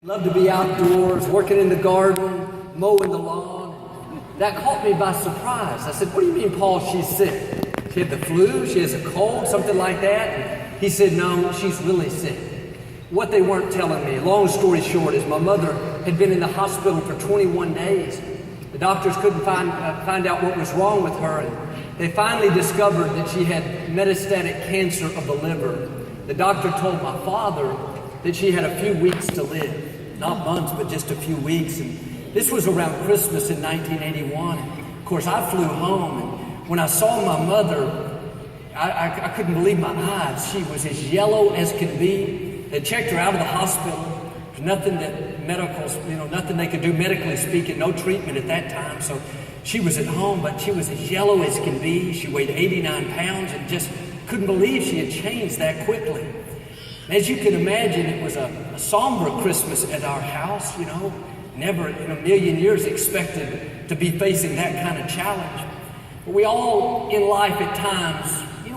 Love to be outdoors, working in the garden, mowing the lawn. That caught me by surprise. I said, "What do you mean, Paul, she's sick? She had the flu, she has a cold, something like that?" And he said, "No, she's really sick." What they weren't telling me, long story short, is my mother had been in the hospital for 21 days. The doctors couldn't find out what was wrong with her, and they finally discovered that she had metastatic cancer of the liver. The doctor told my father that she had a few weeks to live. Not months, but just a few weeks. And this was around Christmas in 1981. Of course, I flew home, and when I saw my mother, I couldn't believe my eyes. She was as yellow as could be. They checked her out of the hospital. There's nothing that nothing they could do medically speaking, no treatment at that time. So she was at home, but she was as yellow as can be. She weighed 89 pounds and just couldn't believe she had changed that quickly. As you can imagine, it was a somber Christmas at our house, Never in a million years expected to be facing that kind of challenge. But we all in life at times,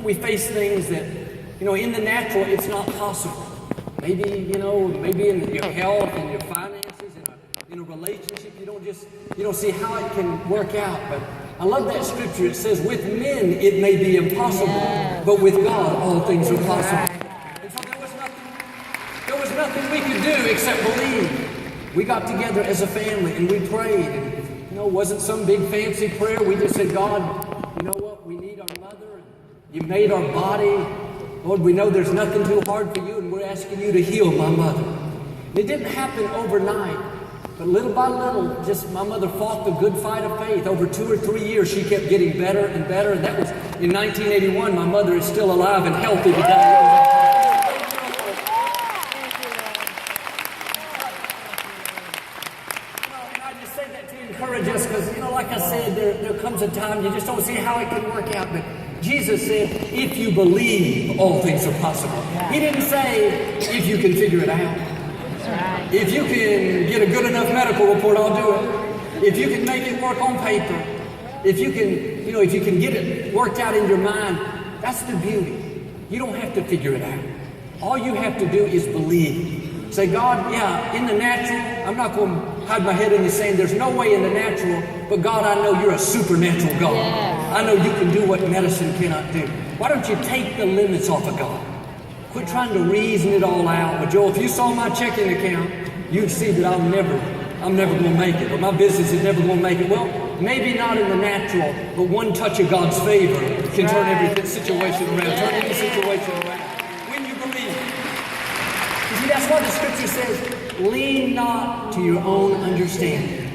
we face things that, in the natural, it's not possible. Maybe in your health and your finances, in a relationship, you don't see how it can work out. But I love that scripture. It says, with men it may be impossible, but with God all things are possible. Nothing we could do except believe. We got together as a family and we prayed. And, it wasn't some big fancy prayer. We just said, God, you know what? We need our mother. You made our body. Lord, we know there's nothing too hard for you, and we're asking you to heal my mother. It didn't happen overnight, but little by little, just my mother fought the good fight of faith. Over 2 or 3 years, she kept getting better and better. And that was in 1981. My mother is still alive and healthy today. Just because, like I said, there comes a time you just don't see how it can work out. But Jesus said, if you believe, all things are possible. He didn't say, if you can figure it out. If you can get a good enough medical report, I'll do it. If you can make it work on paper. If you can get it worked out in your mind. That's the beauty. You don't have to figure it out. All you have to do is believe. Say, God, in the natural, I'm not going to hide my head in the sand. There's no way in the natural, but God, I know you're a supernatural God. Yes. I know you can do what medicine cannot do. Why don't you take the limits off of God? Quit trying to reason it all out. But Joel, if you saw my checking account, you'd see that I'm never going to make it, or my business is never going to make it. Well, maybe not in the natural, but one touch of God's favor can turn every situation around, turn any situation around. When you believe. You see, that's why the scripture says, lean not to your own understanding.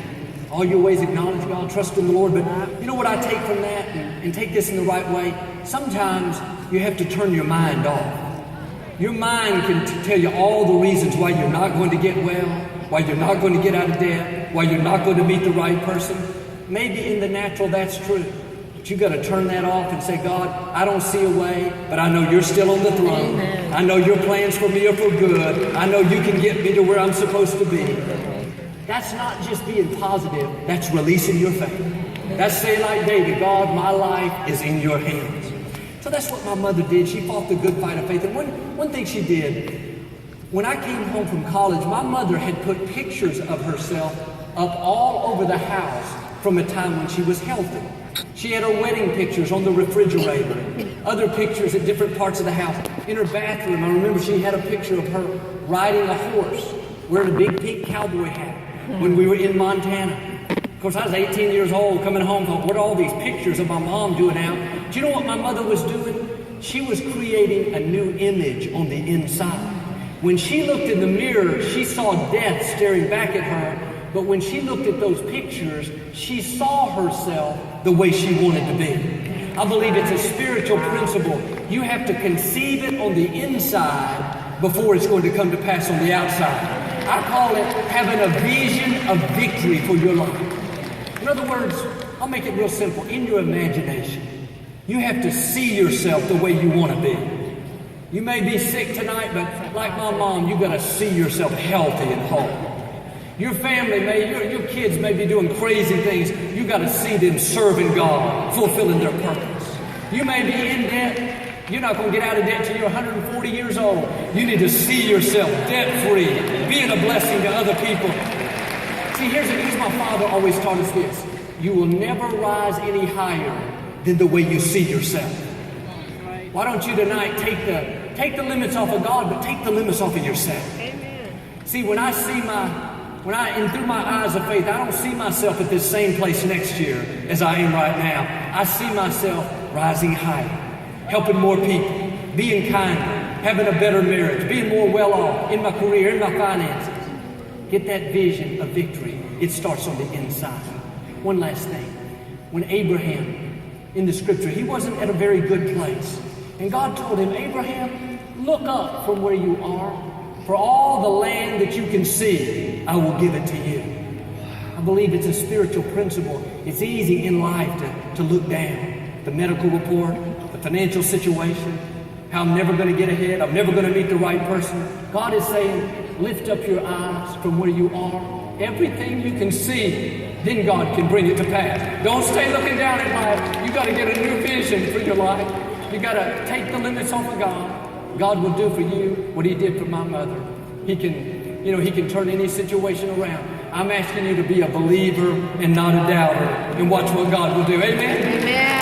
All your ways acknowledge God, trust in the Lord. But you know what I take from that, and take this in the right way? Sometimes you have to turn your mind off. Your mind can tell you all the reasons why you're not going to get well, why you're not going to get out of debt, why you're not going to meet the right person. Maybe in the natural that's true. But you got to turn that off and say, God, I don't see a way, but I know you're still on the throne. Amen. I know your plans for me are for good. I know you can get me to where I'm supposed to be. That's not just being positive. That's releasing your faith. That's saying like David, God, my life is in your hands. So that's what my mother did. She fought the good fight of faith. And one thing she did, when I came home from college, my mother had put pictures of herself up all over the house from a time when she was healthy. She had her wedding pictures on the refrigerator, other pictures at different parts of the house. In her bathroom, I remember she had a picture of her riding a horse, wearing a big pink cowboy hat when we were in Montana. Of course, I was 18 years old, coming home, thought, what are all these pictures of my mom doing out? Do you know what my mother was doing? She was creating a new image on the inside. When she looked in the mirror, she saw death staring back at her. But when she looked at those pictures, she saw herself the way she wanted to be. I believe it's a spiritual principle. You have to conceive it on the inside before it's going to come to pass on the outside. I call it having a vision of victory for your life. In other words, I'll make it real simple. In your imagination, you have to see yourself the way you want to be. You may be sick tonight, but like my mom, you got to see yourself healthy and whole. Your family your kids may be doing crazy things. You got to see them serving God, fulfilling their purpose. You may be in debt. You're not going to get out of debt till you're 140 years old. You need to see yourself debt-free, being a blessing to other people. See, here's my father always taught us this. You will never rise any higher than the way you see yourself. Why don't you tonight take the limits off of God, but take the limits off of yourself. Amen. See, through my eyes of faith, I don't see myself at this same place next year as I am right now. I see myself rising higher, helping more people, being kinder, having a better marriage, being more well off in my career, in my finances. Get that vision of victory. It starts on the inside. One last thing. When Abraham, in the scripture, he wasn't at a very good place. And God told him, Abraham, look up from where you are. For all the land that you can see, I will give it to you. I believe it's a spiritual principle. It's easy in life to look down. The medical report, the financial situation, how I'm never going to get ahead, I'm never going to meet the right person. God is saying, lift up your eyes from where you are. Everything you can see, then God can bring it to pass. Don't stay looking down at life. You got to get a new vision for your life. You got to take the limits off of God. God will do for you what he did for my mother. He can turn any situation around. I'm asking you to be a believer and not a doubter and watch what God will do. Amen? Amen.